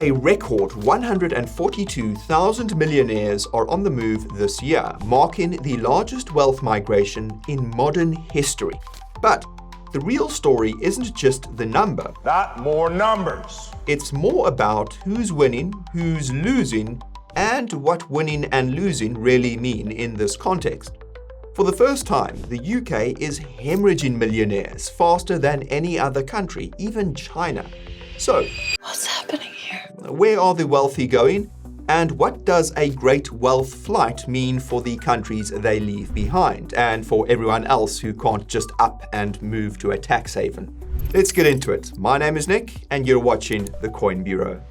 A record 142,000 millionaires are on the move this year, marking the largest wealth migration in modern history. But the real story isn't just the number. Not more numbers. It's more about who's winning, who's losing, and what winning and losing really mean in this context. For the first time, the UK is hemorrhaging millionaires faster than any other country, even China. So, what's happening here? Where are the wealthy going? And what does a great wealth flight mean for the countries they leave behind, and for everyone else who can't just up and move to a tax haven? Let's get into it. My name is Nick, and you're watching The Coin Bureau.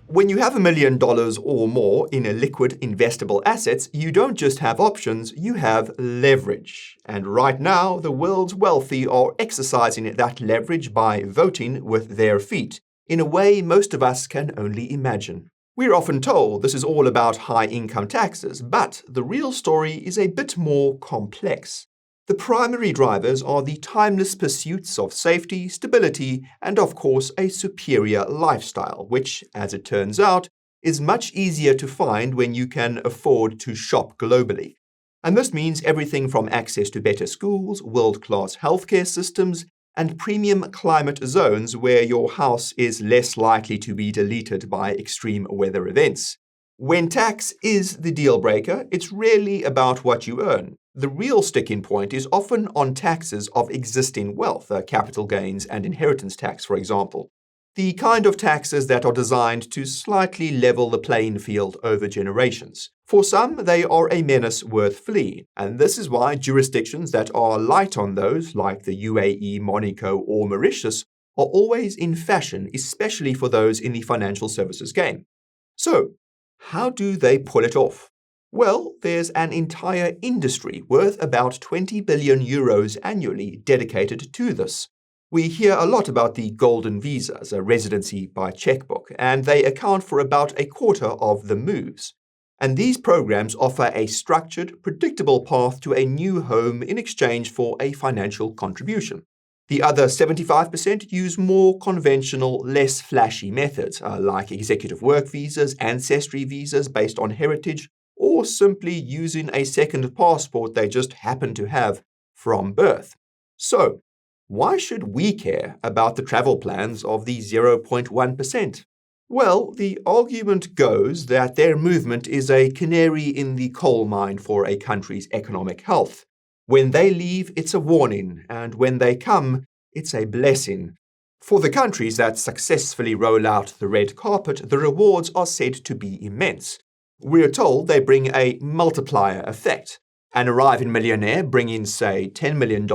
When you have $1 million or more in a liquid investable assets, you don't just have options, you have leverage. And right now, the world's wealthy are exercising that leverage by voting with their feet, in a way most of us can only imagine. We're often told this is all about high income taxes, but the real story is a bit more complex. The primary drivers are the timeless pursuits of safety, stability, and of course a superior lifestyle, which, as it turns out, is much easier to find when you can afford to shop globally. And this means everything from access to better schools, world-class healthcare systems, and premium climate zones where your house is less likely to be deleted by extreme weather events. When tax is the deal breaker, it's rarely about what you earn. The real sticking point is often on taxes of existing wealth, capital gains and inheritance tax, for example. The kind of taxes that are designed to slightly level the playing field over generations. For some, they are a menace worth fleeing, and this is why jurisdictions that are light on those, like the UAE, Monaco, or Mauritius, are always in fashion, especially for those in the financial services game. So, how do they pull it off? Well, there's an entire industry worth about 20 billion euros annually dedicated to this. We hear a lot about the golden visas, a residency by checkbook, and they account for about a quarter of the moves. And these programs offer a structured, predictable path to a new home in exchange for a financial contribution. The other 75% use more conventional, less flashy methods, like executive work visas, ancestry visas based on heritage, or simply using a second passport they just happen to have from birth. So, why should we care about the travel plans of the 0.1%? Well, the argument goes that their movement is a canary in the coal mine for a country's economic health. When they leave, it's a warning, and when they come, it's a blessing. For the countries that successfully roll out the red carpet, the rewards are said to be immense. We're told they bring a multiplier effect. An arriving millionaire bringing, say, $10 million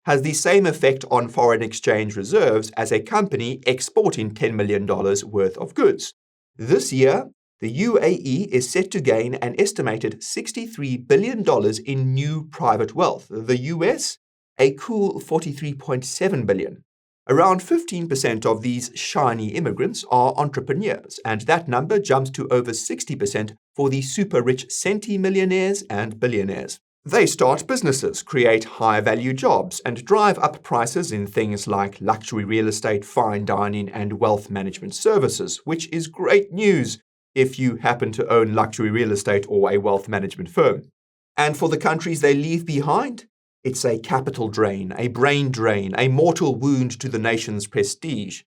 has the same effect on foreign exchange reserves as a company exporting $10 million worth of goods. This year, the UAE is set to gain an estimated $63 billion in new private wealth. The US, a cool $43.7 billion. Around 15% of these shiny immigrants are entrepreneurs, and that number jumps to over 60% for the super-rich centimillionaires and billionaires. They start businesses, create high-value jobs, and drive up prices in things like luxury real estate, fine dining, and wealth management services, which is great news if you happen to own luxury real estate or a wealth management firm. And for the countries they leave behind, it's a capital drain, a brain drain, a mortal wound to the nation's prestige.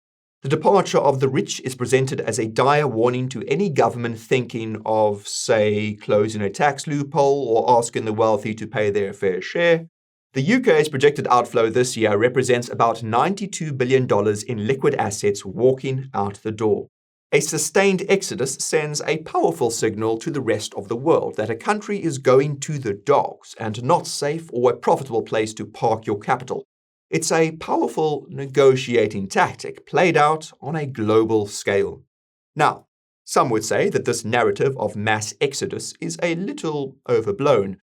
The departure of the rich is presented as a dire warning to any government thinking of, say, closing a tax loophole or asking the wealthy to pay their fair share. The UK's projected outflow this year represents about $92 billion in liquid assets walking out the door. A sustained exodus sends a powerful signal to the rest of the world that a country is going to the dogs and not safe or a profitable place to park your capital. It's a powerful negotiating tactic played out on a global scale. Now, some would say that this narrative of mass exodus is a little overblown.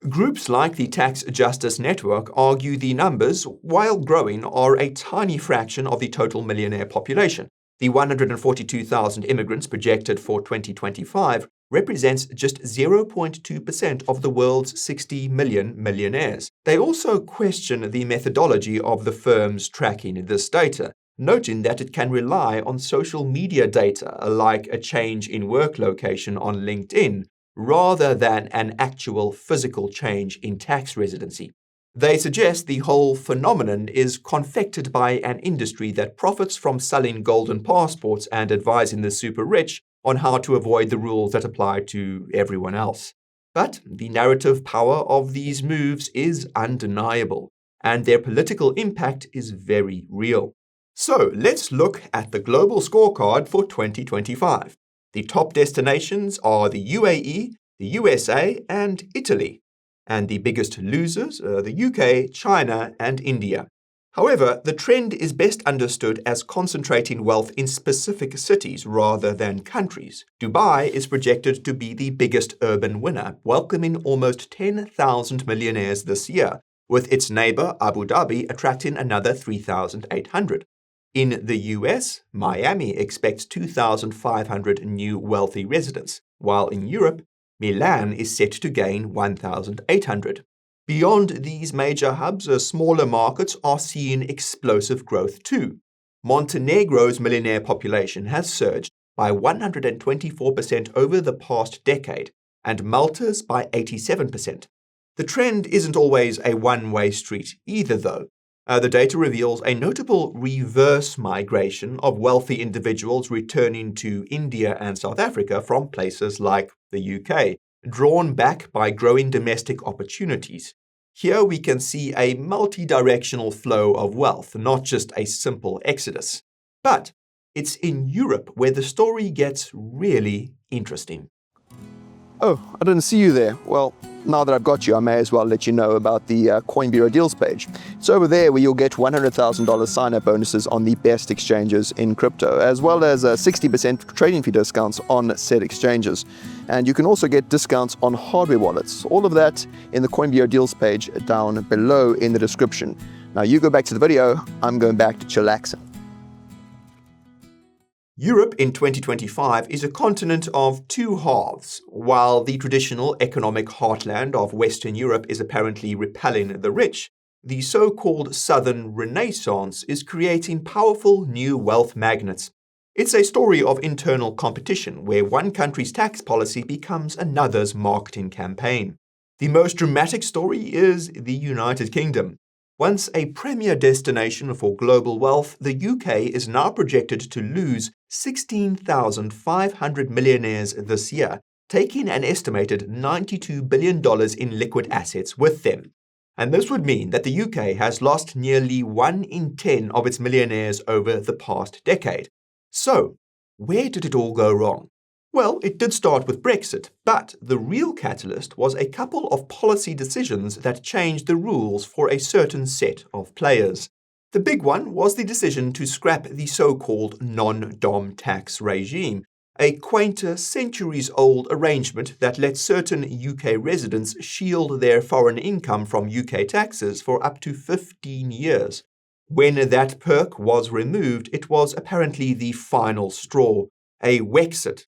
Groups like the Tax Justice Network argue the numbers, while growing, are a tiny fraction of the total millionaire population. The 142,000 immigrants projected for 2025 represents just 0.2% of the world's 60 million millionaires. They also question the methodology of the firms tracking this data. noting that it can rely on social media data like a change in work location on LinkedIn, rather than an actual physical change in tax residency. They suggest the whole phenomenon is confected by an industry that profits from selling golden passports and advising the super rich on how to avoid the rules that apply to everyone else. But the narrative power of these moves is undeniable, and their political impact is very real. So let's look at the global scorecard for 2025. The top destinations are the UAE, the USA, and Italy. And the biggest losers are the UK, China, and India. However, the trend is best understood as concentrating wealth in specific cities rather than countries. Dubai is projected to be the biggest urban winner, welcoming almost 10,000 millionaires this year, with its neighbor Abu Dhabi attracting another 3,800. In the US, Miami expects 2,500 new wealthy residents, while in Europe, Milan is set to gain 1,800. Beyond these major hubs, smaller markets are seeing explosive growth too. Montenegro's millionaire population has surged by 124% over the past decade, and Malta's by 87%. The trend isn't always a one-way street either, though. The data reveals a notable reverse migration of wealthy individuals returning to India and South Africa from places like the UK, drawn back by growing domestic opportunities. Here we can see a multi-directional flow of wealth, not just a simple exodus. But it's in Europe where the story gets really interesting. Oh, I didn't see you there. Well, now that I've got you, I may as well let you know about the Coin Bureau deals page. It's over there where you'll get $100,000 sign-up bonuses on the best exchanges in crypto, as well as 60% trading fee discounts on said exchanges. And you can also get discounts on hardware wallets. All of that in the Coin Bureau deals page down below in the description. Now you go back to the video, I'm going back to chillaxing. Europe in 2025 is a continent of two halves. While the traditional economic heartland of Western Europe is apparently repelling the rich, the so-called Southern Renaissance is creating powerful new wealth magnets. It's a story of internal competition where one country's tax policy becomes another's marketing campaign. The most dramatic story is the United Kingdom. Once a premier destination for global wealth, the UK is now projected to lose 16,500 millionaires this year, taking an estimated $92 billion in liquid assets with them. And this would mean that the UK has lost nearly 1 in 10 of its millionaires over the past decade. So, where did it all go wrong? Well, it did start with Brexit, but the real catalyst was a couple of policy decisions that changed the rules for a certain set of players. The big one was the decision to scrap the so-called non-dom tax regime, a quaint centuries-old arrangement that let certain UK residents shield their foreign income from UK taxes for up to 15 years. When that perk was removed, it was apparently the final straw, a Wexit.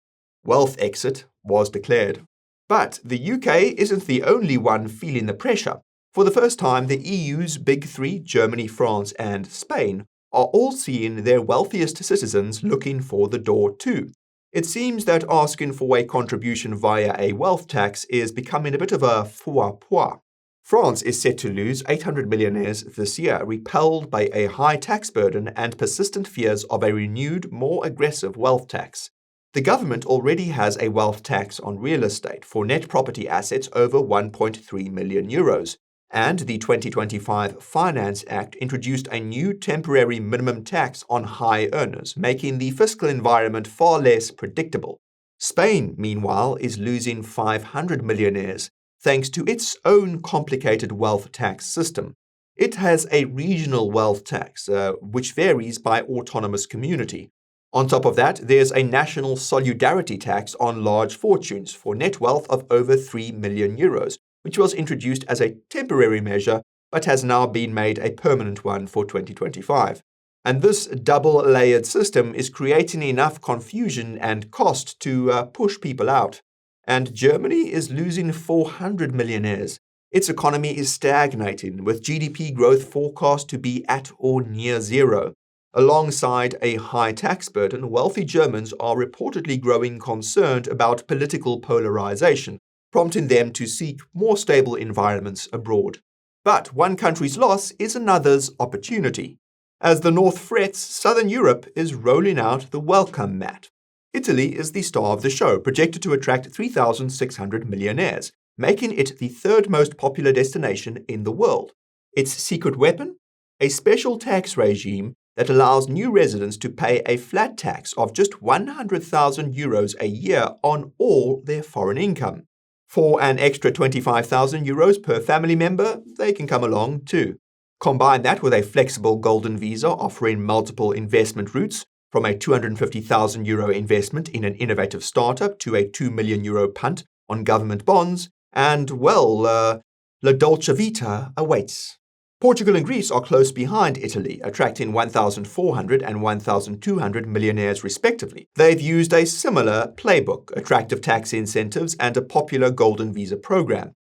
Wealth exit was declared. But the UK isn't the only one feeling the pressure. For the first time, the EU's big three, Germany, France, and Spain, are all seeing their wealthiest citizens looking for the door too. It seems that asking for a contribution via a wealth tax is becoming a bit of a faux-pas. France is set to lose 800 millionaires this year, repelled by a high tax burden and persistent fears of a renewed, more aggressive wealth tax. The government already has a wealth tax on real estate for net property assets over 1.3 million euros, and the 2025 Finance Act introduced a new temporary minimum tax on high earners, making the fiscal environment far less predictable. Spain, meanwhile, is losing 500 millionaires thanks to its own complicated wealth tax system. It has a regional wealth tax, which varies by autonomous community. On top of that, there's a national solidarity tax on large fortunes for net wealth of over 3 million euros, which was introduced as a temporary measure but has now been made a permanent one for 2025. And this double-layered system is creating enough confusion and cost to push people out. And Germany is losing 400 millionaires. Its economy is stagnating, with GDP growth forecast to be at or near zero. Alongside a high tax burden, wealthy Germans are reportedly growing concerned about political polarization, prompting them to seek more stable environments abroad. But one country's loss is another's opportunity. As the North frets, Southern Europe is rolling out the welcome mat. Italy is the star of the show, projected to attract 3,600 millionaires, making it the third most popular destination in the world. Its secret weapon? A special tax regime that allows new residents to pay a flat tax of just 100,000 euros a year on all their foreign income. For an extra 25,000 euros per family member, they can come along too. Combine that with a flexible golden visa offering multiple investment routes, from a 250,000 euro investment in an innovative startup to a 2 million euro punt on government bonds, and, well, La Dolce Vita awaits. Portugal and Greece are close behind Italy, attracting 1,400 and 1,200 millionaires respectively. They've used a similar playbook, attractive tax incentives and a popular golden visa program.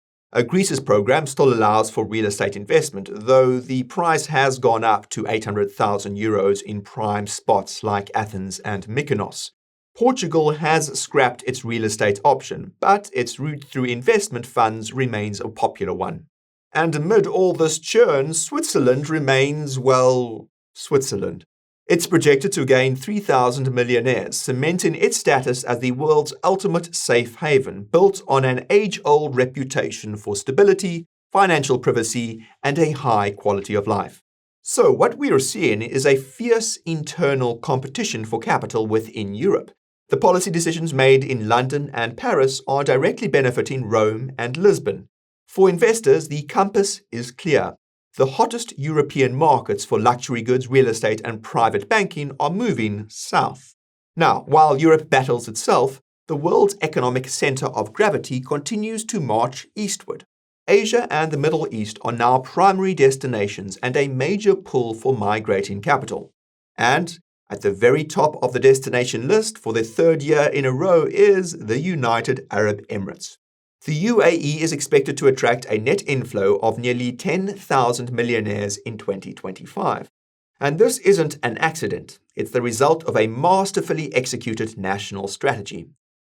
Greece's program still allows for real estate investment, though the price has gone up to 800,000 euros in prime spots like Athens and Mykonos. Portugal has scrapped its real estate option, but its route through investment funds remains a popular one. And amid all this churn, Switzerland remains, well, Switzerland. It's projected to gain 3,000 millionaires, cementing its status as the world's ultimate safe haven, built on an age-old reputation for stability, financial privacy, and a high quality of life. So what we are seeing is a fierce internal competition for capital within Europe. The policy decisions made in London and Paris are directly benefiting Rome and Lisbon. For investors, the compass is clear. The hottest European markets for luxury goods, real estate, and private banking are moving south. Now, while Europe battles itself, the world's economic center of gravity continues to march eastward. Asia and the Middle East are now primary destinations and a major pull for migrating capital. And at the very top of the destination list for the third year in a row is the United Arab Emirates. The UAE is expected to attract a net inflow of nearly 10,000 millionaires in 2025. And this isn't an accident. It's the result of a masterfully executed national strategy.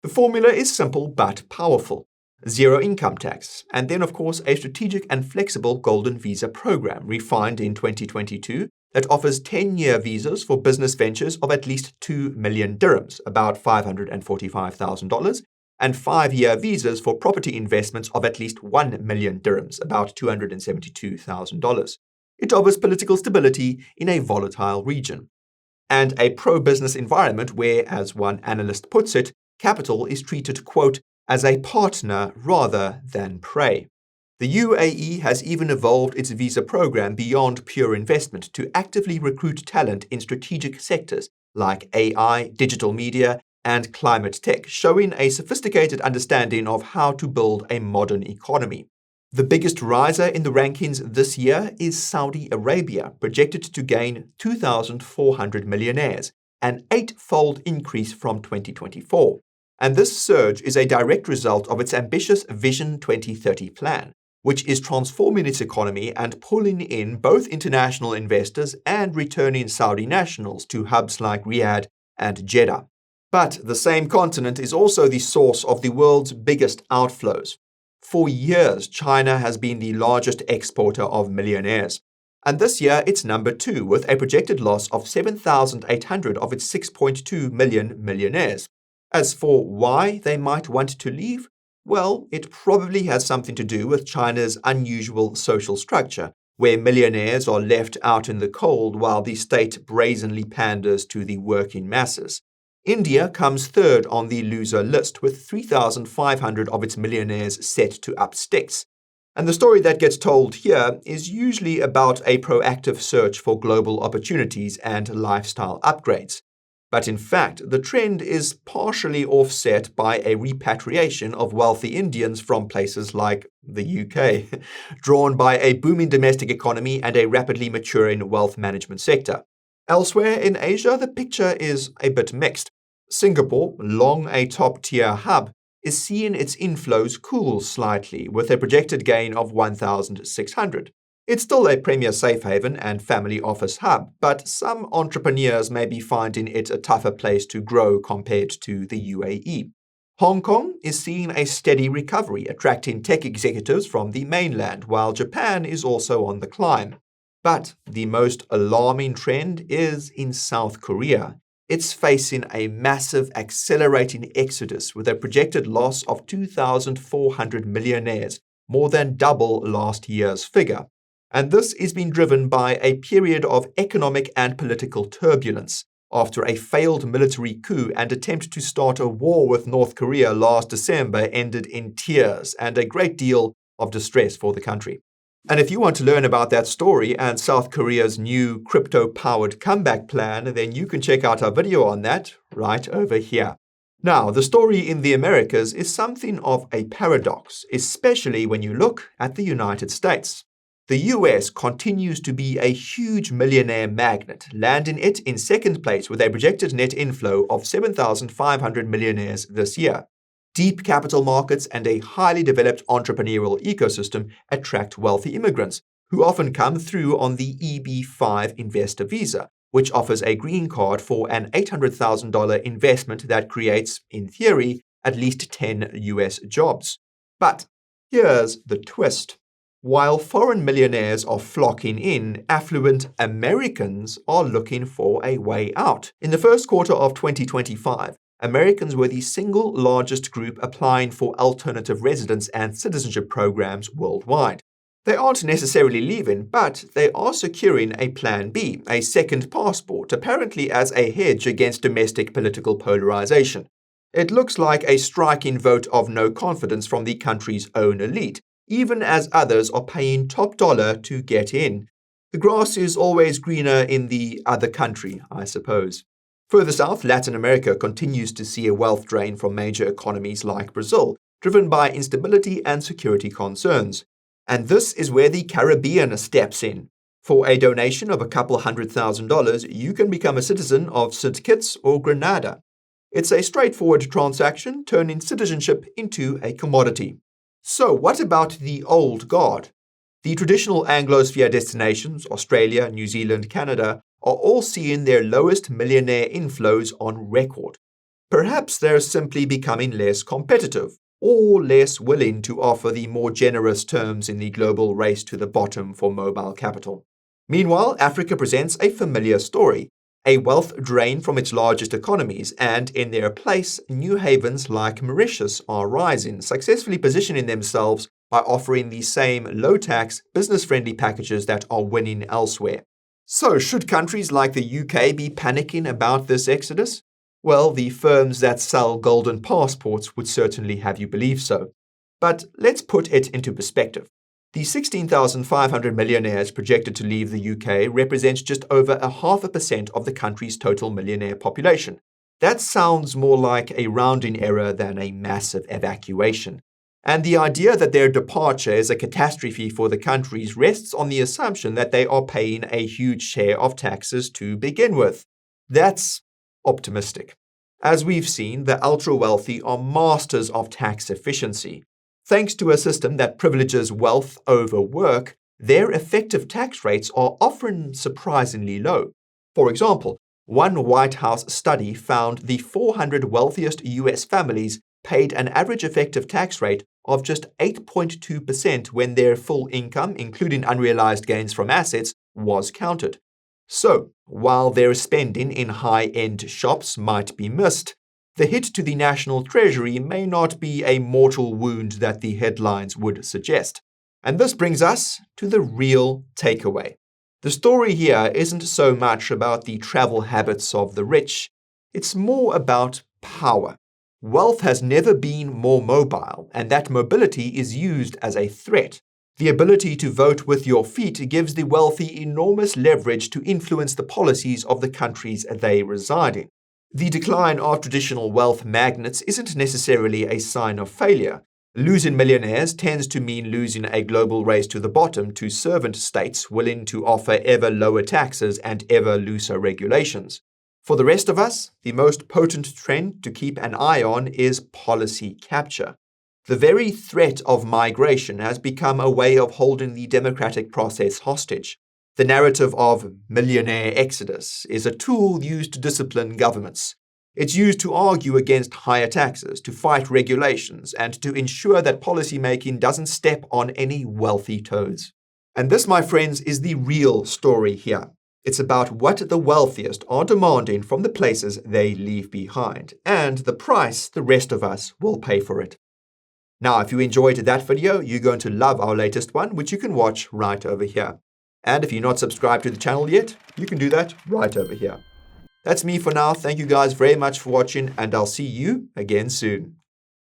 The formula is simple but powerful. Zero income tax, and then of course a strategic and flexible golden visa program refined in 2022 that offers 10-year visas for business ventures of at least 2 million dirhams, about $545,000, and 5-year visas for property investments of at least 1 million dirhams, about $272,000. It offers political stability in a volatile region, and a pro-business environment where, as one analyst puts it, capital is treated, quote, as a partner rather than prey. The UAE has even evolved its visa program beyond pure investment to actively recruit talent in strategic sectors like AI, digital media, and climate tech, showing a sophisticated understanding of how to build a modern economy. The biggest riser in the rankings this year is Saudi Arabia, projected to gain 2,400 millionaires, an 8-fold increase from 2024. And this surge is a direct result of its ambitious Vision 2030 plan, which is transforming its economy and pulling in both international investors and returning Saudi nationals to hubs like Riyadh and Jeddah. But the same continent is also the source of the world's biggest outflows. For years, China has been the largest exporter of millionaires. And this year, it's number 2, with a projected loss of 7,800 of its 6.2 million millionaires. As for why they might want to leave, well, it probably has something to do with China's unusual social structure, where millionaires are left out in the cold while the state brazenly panders to the working masses. India comes third on the loser list, with 3,500 of its millionaires set to up sticks. And the story that gets told here is usually about a proactive search for global opportunities and lifestyle upgrades. But in fact, the trend is partially offset by a repatriation of wealthy Indians from places like the UK, drawn by a booming domestic economy and a rapidly maturing wealth management sector. Elsewhere in Asia, the picture is a bit mixed. Singapore, long a top-tier hub, is seeing its inflows cool slightly, with a projected gain of 1,600. It's still a premier safe haven and family office hub, but some entrepreneurs may be finding it a tougher place to grow compared to the UAE. Hong Kong is seeing a steady recovery, attracting tech executives from the mainland, while Japan is also on the climb. But the most alarming trend is in South Korea. It's facing a massive accelerating exodus with a projected loss of 2,400 millionaires, more than double last year's figure. And this is being driven by a period of economic and political turbulence after a failed military coup and attempt to start a war with North Korea last December ended in tears and a great deal of distress for the country. And if you want to learn about that story and South Korea's new crypto-powered comeback plan, then you can check out our video on that right over here. Now, the story in the Americas is something of a paradox, especially when you look at the United States. The US continues to be a huge millionaire magnet, landing it in second place with a projected net inflow of 7,500 millionaires this year. Deep capital markets and a highly developed entrepreneurial ecosystem attract wealthy immigrants, who often come through on the EB-5 investor visa, which offers a green card for an $800,000 investment that creates, in theory, at least 10 US jobs. But here's the twist. While foreign millionaires are flocking in, affluent Americans are looking for a way out. In the first quarter of 2025, Americans were the single largest group applying for alternative residence and citizenship programs worldwide. They aren't necessarily leaving, but they are securing a Plan B, a second passport, apparently as a hedge against domestic political polarization. It looks like a striking vote of no confidence from the country's own elite, even as others are paying top dollar to get in. The grass is always greener in the other country, I suppose. Further south, Latin America continues to see a wealth drain from major economies like Brazil, driven by instability and security concerns. And this is where the Caribbean steps in. For a donation of a couple $100,000, you can become a citizen of St. Kitts or Grenada. It's a straightforward transaction, turning citizenship into a commodity. So what about the old guard? The traditional Anglosphere destinations, Australia, New Zealand, Canada, are all seeing their lowest millionaire inflows on record. Perhaps they're simply becoming less competitive, or less willing to offer the more generous terms in the global race to the bottom for mobile capital. Meanwhile, Africa presents a familiar story, a wealth drain from its largest economies, and in their place, new havens like Mauritius are rising, successfully positioning themselves by offering the same low-tax, business-friendly packages that are winning elsewhere. So, should countries like the UK be panicking about this exodus? Well, the firms that sell golden passports would certainly have you believe so. But let's put it into perspective. The 16,500 millionaires projected to leave the UK represents just over 0.5% of the country's total millionaire population. That sounds more like a rounding error than a massive evacuation. And the idea that their departure is a catastrophe for the countries rests on the assumption that they are paying a huge share of taxes to begin with. That's optimistic. As we've seen, the ultra-wealthy are masters of tax efficiency. Thanks to a system that privileges wealth over work, their effective tax rates are often surprisingly low. For example, one White House study found the 400 wealthiest US families paid an average effective tax rate of just 8.2% when their full income, including unrealized gains from assets, was counted. So, while their spending in high-end shops might be missed, the hit to the national treasury may not be a mortal wound that the headlines would suggest. And this brings us to the real takeaway. The story here isn't so much about the travel habits of the rich, it's more about power. Wealth has never been more mobile, and that mobility is used as a threat. The ability to vote with your feet gives the wealthy enormous leverage to influence the policies of the countries they reside in. The decline of traditional wealth magnets isn't necessarily a sign of failure. Losing millionaires tends to mean losing a global race to the bottom to servant states willing to offer ever lower taxes and ever looser regulations. For the rest of us, the most potent trend to keep an eye on is policy capture. The very threat of migration has become a way of holding the democratic process hostage. The narrative of millionaire exodus is a tool used to discipline governments. It's used to argue against higher taxes, to fight regulations, and to ensure that policymaking doesn't step on any wealthy toes. And this, my friends, is the real story here. It's about what the wealthiest are demanding from the places they leave behind, and the price the rest of us will pay for it. Now, if you enjoyed that video, you're going to love our latest one, which you can watch right over here. And if you're not subscribed to the channel yet, you can do that right over here. That's me for now. Thank you guys very much for watching, and I'll see you again soon.